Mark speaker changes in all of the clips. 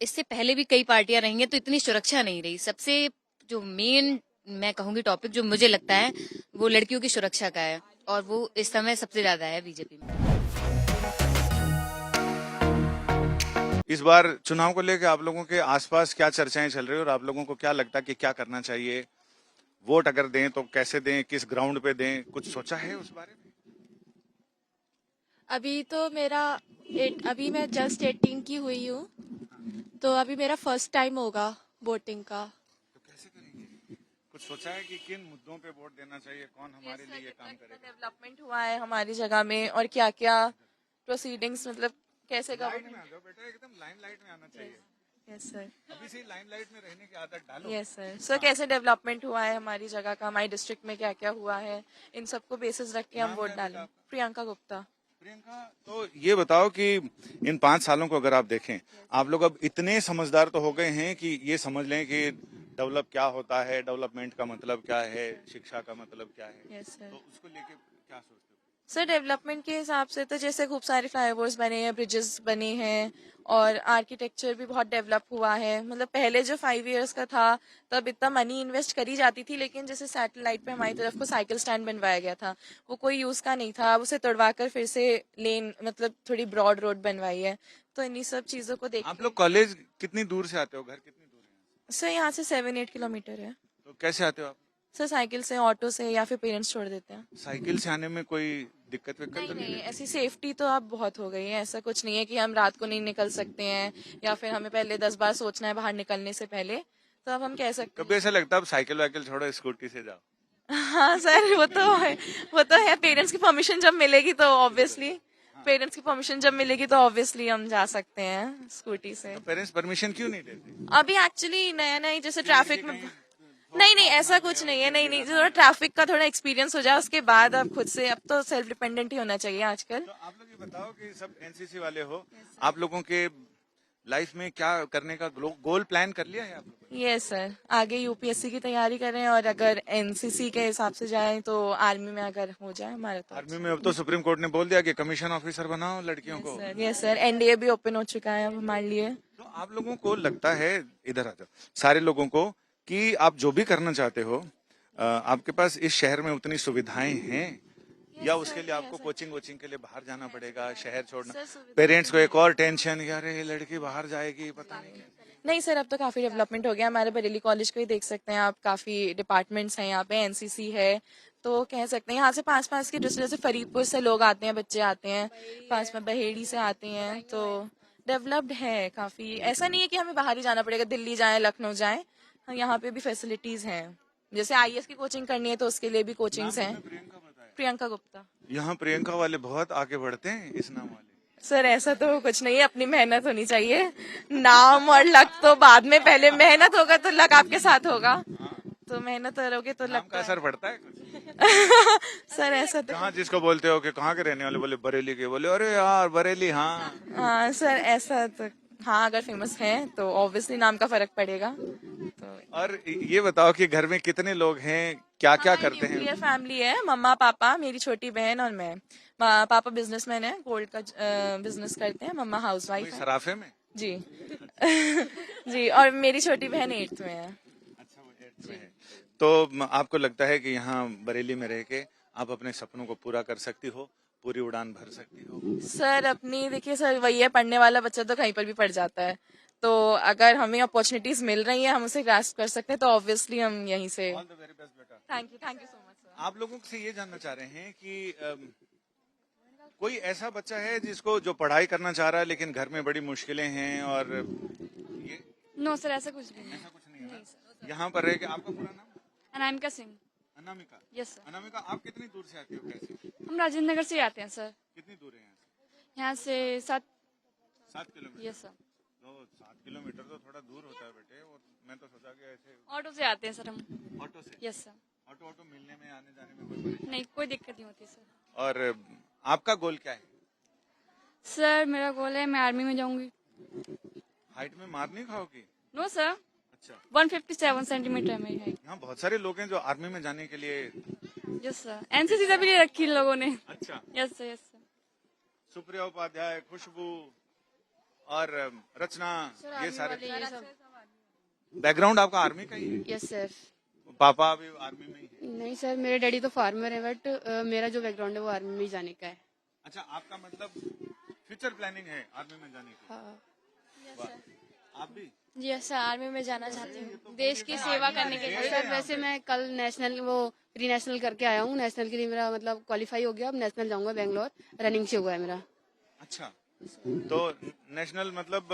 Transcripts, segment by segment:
Speaker 1: इससे पहले भी कई पार्टियां रही हैं तो इतनी सुरक्षा नहीं रही। सबसे जो मेन मैं कहूंगी टॉपिक जो मुझे लगता है वो लड़कियों की सुरक्षा का है, और वो इस समय सबसे ज्यादा है बीजेपी में।
Speaker 2: इस बार चुनाव को लेकर आप लोगों के आसपास क्या चर्चाएं चल रही है और आप लोगों को क्या लगता है कि क्या करना चाहिए? वोट अगर दें तो कैसे दें, किस ग्राउंड पे दें, कुछ सोचा है उस बारे में?
Speaker 3: अभी तो अभी मैं जस्ट 18 की हुई हूँ, तो अभी मेरा फर्स्ट टाइम होगा वोटिंग का।
Speaker 2: तो कैसे करेंगे? कुछ सोचा है कि किन मुद्दों पे वोट देना चाहिए, कौन हमारे लिए ये काम करेगा?
Speaker 3: डेवलपमेंट हुआ है हमारी जगह में और क्या क्या प्रोसीडिंग्स, मतलब कैसे
Speaker 2: लाइट में
Speaker 3: गवर्नमेंट।
Speaker 2: आ जाओ बेटा, एकदम लाइट में आना चाहिए।
Speaker 3: Yes sir.
Speaker 2: अभी से लाइट में रहने की आदत डालो।
Speaker 3: Yes sir. सर कैसे डेवलपमेंट हुआ है हमारी जगह का, हमारी डिस्ट्रिक्ट में क्या क्या हुआ है, इन सबको बेसिस रख के हम
Speaker 2: नाम
Speaker 3: वोट
Speaker 2: क्या है बेटा
Speaker 3: डालें।
Speaker 2: आपका?
Speaker 3: प्रियंका गुप्ता।
Speaker 2: प्रियंका, तो ये बताओ कि इन 5 सालों को अगर आप देखें, आप लोग अब इतने समझदार तो हो गए हैं कि ये समझ लें कि डेवलप क्या होता है, डेवलपमेंट का मतलब क्या है, शिक्षा का मतलब क्या है।
Speaker 3: Yes sir.
Speaker 2: तो उसको लेके क्या सोचते हो?
Speaker 3: सर डेवलपमेंट के हिसाब से तो जैसे खूब सारे फ्लाईओवर्स बने हैं, ब्रिजेस बने हैं, और आर्किटेक्चर भी बहुत डेवलप हुआ है। मतलब पहले जो 5 इयर्स का था तब इतना मनी इन्वेस्ट करी जाती थी, लेकिन जैसे सैटेलाइट पे हमारी तरफ को साइकिल स्टैंड बनवाया गया था, वो कोई यूज का नहीं था। अब उसे तोड़वा कर फिर से लेन, मतलब थोड़ी ब्रॉड रोड बनवाई है। तो इन्हीं सब चीजों को देख
Speaker 2: आप
Speaker 3: के।
Speaker 2: लोग कॉलेज कितनी दूर से आते हो, घर कितनी दूर है?
Speaker 3: सर यहाँ से 7-8 किलोमीटर है।
Speaker 2: तो कैसे आते हो आप?
Speaker 3: सर साइकिल से, ऑटो से, या फिर पेरेंट्स छोड़ देते हैं।
Speaker 2: साइकिल से आने में कोई दिक्कत विक्कत
Speaker 3: नहीं
Speaker 2: तो नहीं
Speaker 3: नहीं,
Speaker 2: रहती?
Speaker 3: ऐसी सेफ्टी तो अब बहुत हो गई है। ऐसा कुछ नहीं है कि हम रात को नहीं निकल सकते हैं, या फिर हमें पहले 10 बार सोचना है बाहर निकलने से पहले। तो अब हम कह सकते
Speaker 2: कभी
Speaker 3: हैं।
Speaker 2: ऐसा लगता है अब साइकिल वाइकिल छोड़ो, स्कूटी से जाओ?
Speaker 3: हाँ सर, वो तो है पेरेंट्स की परमिशन जब मिलेगी तो ऑब्वियसली। हम जा सकते हैं स्कूटी से।
Speaker 2: तो पेरेंट्स परमिशन क्यों नहीं देते?
Speaker 3: अभी एक्चुअली नया नया जैसे
Speaker 2: कि लड़की
Speaker 3: ट्रैफिक में।
Speaker 2: कहीं
Speaker 3: नहीं नहीं,
Speaker 2: हाथ
Speaker 3: ऐसा
Speaker 2: ना ले
Speaker 3: कुछ
Speaker 2: और
Speaker 3: नहीं है। नहीं नहीं,
Speaker 2: गिर
Speaker 3: जो ट्रैफिक का थोड़ा एक्सपीरियंस हो जाए उसके बाद अब खुद से, अब तो सेल्फ डिपेंडेंट ही होना चाहिए आजकल।
Speaker 2: तो आप लोग ये बताओ कि सब एनसीसी वाले हो, आप लोगों के लाइफ में क्या करने का गोल प्लान कर लिया है आप लोगों ने?
Speaker 3: यस सर, आगे यूपीएससी की तैयारी करें, और अगर एनसीसी के हिसाब से जाएं तो आर्मी में अगर हो जाए हमारा तो
Speaker 2: आर्मी
Speaker 3: अच्छा।
Speaker 2: में अब तो सुप्रीम कोर्ट ने बोल दिया कि कमीशन ऑफिसर बनाओ लड़कियों को।
Speaker 3: यस सर, एनडीए भी ओपन हो चुका है अब हमारे लिए।
Speaker 2: तो आप लोगों को लगता है, इधर आ जाओ, सारे लोगों को, कि आप जो भी करना चाहते हो, आपके पास इस शहर में उतनी सुविधाएं हैं, या उसके लिए आपको कोचिंग वोचिंग के लिए बाहर जाना पड़ेगा, शहर छोड़ना? पेरेंट्स को एक और टेंशन, यार ये लड़की बाहर जाएगी, पता नहीं क्या।
Speaker 3: नहीं सर, अब तो काफी डेवलपमेंट हो गया। हमारे बरेली कॉलेज को ही देख सकते हैं आप, काफी डिपार्टमेंट्स हैं यहाँ पे, एनसीसी है। तो कह सकते हैं यहाँ से पास पास के डिस्ट्रिक्ट, जैसे फरीदपुर से लोग आते हैं, बच्चे आते हैं, पास में बहेड़ी से आते हैं। तो डेवलप्ड है काफी। ऐसा नहीं है कि हमें बाहर ही जाना पड़ेगा, दिल्ली जाए, लखनऊ जाए। यहाँ पे भी फैसिलिटीज हैं। जैसे आईएएस की कोचिंग करनी है तो उसके लिए भी कोचिंग्स हैं।
Speaker 2: प्रियंका बताया।
Speaker 3: प्रियंका गुप्ता।
Speaker 2: यहाँ प्रियंका वाले बहुत आगे बढ़ते हैं, इस नाम वाले।
Speaker 3: सर ऐसा तो कुछ नहीं है, अपनी मेहनत होनी चाहिए। नाम और लक तो बाद में, पहले मेहनत होगा तो लक आपके साथ होगा। तो मेहनत करोगे तो
Speaker 2: नाम
Speaker 3: लक
Speaker 2: का
Speaker 3: तो
Speaker 2: असर पड़ता है कुछ?
Speaker 3: सर ऐसा तो।
Speaker 2: जहाँ जिसको बोलते हो कि कहाँ के रहने वाले, बोले बरेली के, बोले अरे यार बरेली, हाँ।
Speaker 3: हाँ सर, ऐसा तो। हाँ, अगर फेमस है तो ऑब्वियसली नाम का फर्क पड़ेगा तो।
Speaker 2: और ये बताओ कि घर में कितने लोग हैं, क्या क्या करते हैं?
Speaker 3: न्यूक्लियर फैमिली है, मम्मा पापा, मेरी छोटी बहन और मैं। पापा बिजनेसमैन है, गोल्ड का बिजनेस करते हैं। मम्मा हाउसवाइफ
Speaker 2: कोई
Speaker 3: है।
Speaker 2: सराफे में?
Speaker 3: जी। जी, और मेरी छोटी बहन 8th में है।
Speaker 2: अच्छा, वो 8th में है। तो आपको लगता है कि यहाँ बरेली में रह के आप अपने सपनों को पूरा कर सकती हो, पूरी उड़ान भर सकती हो?
Speaker 3: सर अपनी देखिए सर, वही है, पढ़ने वाला बच्चा तो कहीं पर भी पढ़ जाता है। तो अगर हमें अपॉर्चुनिटीज मिल रही हैं, हम उसे ग्रास्प कर सकते हैं, तो ऑब्वियसली हम यहीं से।
Speaker 2: ऑल द वेरी बेस्ट बेटा।
Speaker 3: Thank you so much sir.
Speaker 2: आप लोगों से ये जानना चाह रहे हैं कि कोई ऐसा बच्चा है जिसको, जो पढ़ाई करना चाह रहा है लेकिन घर में बड़ी मुश्किलें हैं, और ये
Speaker 4: नो सर, ऐसा कुछ नहीं है।
Speaker 2: ऐसा कुछ नहीं है ना? यहाँ पर रह के, आपका पूरा नाम?
Speaker 4: अनामिका सिंह।
Speaker 2: अनामिका।
Speaker 4: Yes sir.
Speaker 2: अनामिका, आप कितनी दूर से आती हो, कैसे?
Speaker 4: हम राजेंद्र नगर से ही आते हैं सर।
Speaker 2: कितनी दूर है यहाँ से?
Speaker 4: यहाँ से 7।
Speaker 2: 7 किलोमीटर?
Speaker 4: Yes sir.
Speaker 2: तो 7 किलोमीटर तो थोड़ा दूर होता है बेटे, और मैं तो सोचा कि ऐसे
Speaker 4: ऑटो से आते हैं सर हम।
Speaker 2: ऑटो से।
Speaker 4: Yes sir.
Speaker 2: ऑटो ऑटो मिलने में, आने जाने में कोई परेशानी?
Speaker 4: नहीं, कोई दिक्कत नहीं होती सर।
Speaker 2: और आपका गोल क्या है?
Speaker 4: सर मेरा गोल है मैं आर्मी में जाऊंगी।
Speaker 2: हाइट में मार नहीं खाओगी?
Speaker 4: नो सर,
Speaker 2: अच्छा।
Speaker 4: 157 सेंटीमीटर है मेरी हाइट।
Speaker 2: यहाँ बहुत सारे लोग हैं जो आर्मी में जाने के लिए।
Speaker 4: यस सर, एनसीसी से भी ले रखी इन लोगों ने।
Speaker 2: अच्छा।
Speaker 4: Yes sir, yes sir.
Speaker 2: Supriya Upadhyay, Khushbu, और रचना, ये सारे
Speaker 4: ये सब
Speaker 2: बैकग्राउंड आपका आर्मी का ही है?
Speaker 4: Yes sir.
Speaker 2: पापा भी आर्मी में ही है?
Speaker 4: नहीं सर, मेरे डैडी तो फार्मर है, बट मेरा जो बैकग्राउंड है वो आर्मी में ही जाने का है।
Speaker 2: अच्छा, आपका मतलब फ्यूचर प्लानिंग है आर्मी में जाने की?
Speaker 4: हाँ।
Speaker 2: वाह। आप भी?
Speaker 4: यस सर, आर्मी में जाना चाहती हूँ, देश की सेवा करने के लिए। सर वैसे मैं कल नेशनल वो प्री नेशनल करके आया हूँ, नेशनल के लिए मेरा मतलब क्वालिफाई हो गया, अब नेशनल जाऊंगा बेंगलोर, रनिंग से हुआ है मेरा।
Speaker 2: अच्छा, तो नेशनल मतलब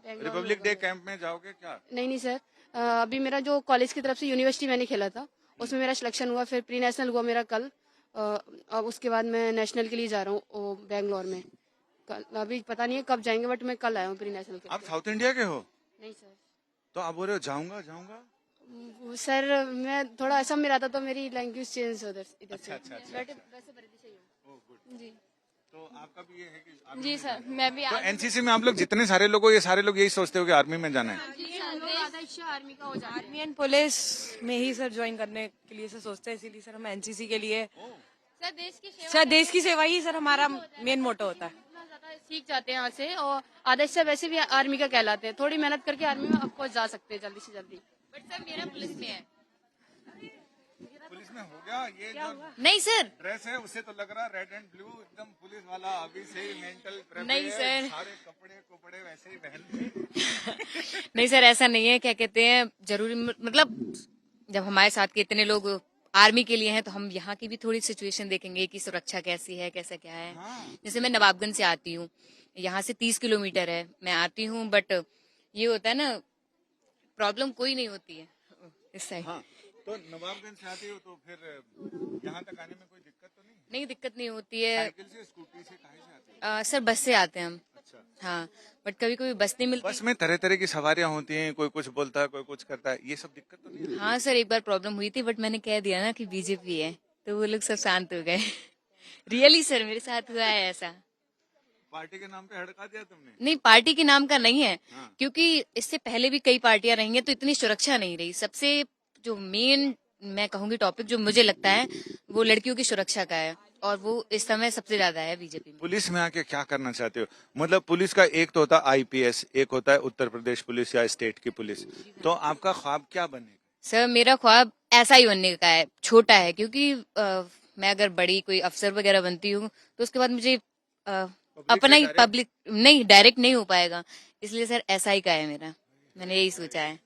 Speaker 2: रिपब्लिक डे कैंप में जाओगे क्या?
Speaker 4: नहीं सर, अभी मेरा जो कॉलेज की तरफ से यूनिवर्सिटी मैंने खेला था उसमें मेरा सिलेक्शन हुआ, फिर प्री नेशनल हुआ मेरा कल, अब उसके बाद मैं नेशनल के लिए जा रहा हूँ बेंगलोर में। कल अभी पता नहीं है कब जाएंगे, बट मैं कल आया हूँ प्री नेशनल के
Speaker 2: आप
Speaker 4: लिए।
Speaker 2: साउथ इंडिया के हो?
Speaker 4: नहीं सर,
Speaker 2: तो आप बोल रहे हो जाऊंगा जाऊंगा?
Speaker 4: सर मैं थोड़ा असम में रहता तो मेरी लैंग्वेज चेंज उधर इधर से।
Speaker 2: अच्छा, अच्छा,
Speaker 4: बट वैसे बरेली से ही हूँ।
Speaker 2: ओह, गुड।
Speaker 4: जी
Speaker 2: तो आपका भी ये है कि आर्मी
Speaker 4: जी
Speaker 2: में
Speaker 4: सर,
Speaker 2: जाना है?
Speaker 4: मैं भी
Speaker 2: तो एनसीसी में आप लोग जितने सारे लोग हो, ये सारे लोग यही सोचते हो कि आर्मी में जाना है?
Speaker 4: आधा हिस्सा आर्मी का हो जाता है।
Speaker 5: आर्मी एंड पुलिस में ही सर ज्वाइन करने के लिए सर सोचते हैं, इसीलिए सर हम एनसीसी के लिए
Speaker 4: सर देश की सेवा
Speaker 5: सर देश की सेवा ही सर हमारा मेन मोटो होता है।
Speaker 4: इतना ज्यादा सीख जाते हैं यहाँ से, और आधा हिस्सा वैसे भी आर्मी का कहलाते हैं, थोड़ी मेहनत करके आर्मी में ऑफकोर्स जा सकते हैं जल्दी से जल्दी।
Speaker 1: बट सर मेरा पुलिस में है।
Speaker 2: पुलिस में हो गया? ये जो
Speaker 1: नहीं सर,
Speaker 2: ड्रेस है उससे तो लग रहा रेड एंड ब्लू एकदम पुलिस वाला, अभी से ही मेंटल प्रेप
Speaker 1: नहीं
Speaker 2: है,
Speaker 1: सर।
Speaker 2: सारे कपड़े कपड़े वैसे ही पहन।
Speaker 1: नहीं सर, ऐसा नहीं है। क्या कहते हैं, जरूरी मतलब जब हमारे साथ के इतने लोग आर्मी के लिए हैं तो हम यहाँ की भी थोड़ी सिचुएशन देखेंगे कि सुरक्षा कैसी है, कैसा क्या है। जैसे मैं नवाबगंज से आती हूँ, यहाँ से 30 किलोमीटर है, मैं आती हूँ, बट ये होता है ना, प्रॉब्लम कोई नहीं होती है इस साइड।
Speaker 2: हाँ, तो नवाबगंज से आती हो तो फिर यहाँ तक आने में कोई दिक्कत तो नहीं?
Speaker 1: नहीं, दिक्कत नहीं होती है।
Speaker 2: साइकिल से, स्कूटी से, कहीं से आती है?
Speaker 1: सर बस से आते हैं हम।
Speaker 2: अच्छा,
Speaker 1: हाँ, बट कभी कभी बस नहीं मिलती।
Speaker 2: बस में तरह तरह की सवारियां होती हैं, कोई कुछ बोलता है, कोई कुछ करता है, ये सब दिक्कत तो नहीं है?
Speaker 1: हाँ सर, एक बार प्रॉब्लम हुई थी, बट मैंने कह दिया ना कि बीजेपी है, तो वो लोग सब शांत हो गए। रियली सर, मेरे साथ हुआ है ऐसा।
Speaker 2: पार्टी के नाम पे हड़का दिया तुमने?
Speaker 1: नहीं, पार्टी के नाम का नहीं है,
Speaker 2: हाँ।
Speaker 1: क्योंकि इससे पहले भी कई पार्टियां रही हैं तो इतनी सुरक्षा नहीं रही। सबसे जो मेन मैं कहूंगी टॉपिक जो मुझे लगता है वो लड़कियों की सुरक्षा का है, और वो इस समय सबसे ज्यादा है बीजेपी में।
Speaker 2: पुलिस में आके क्या करना चाहते हो? मतलब पुलिस का एक तो होता है आईपीएस, एक होता है उत्तर प्रदेश पुलिस या स्टेट की पुलिस, तो आपका ख्वाब क्या बनेगा?
Speaker 1: सर मेरा ख्वाब ऐसा ही बनने का है, छोटा है, क्योंकि मैं अगर बड़ी कोई अफसर वगैरह बनती हूँ तो उसके बाद मुझे अपना ही पब्लिक नहीं, डायरेक्ट नहीं हो पाएगा, इसलिए सर ऐसा ही का है मेरा, मैंने यही सोचा है।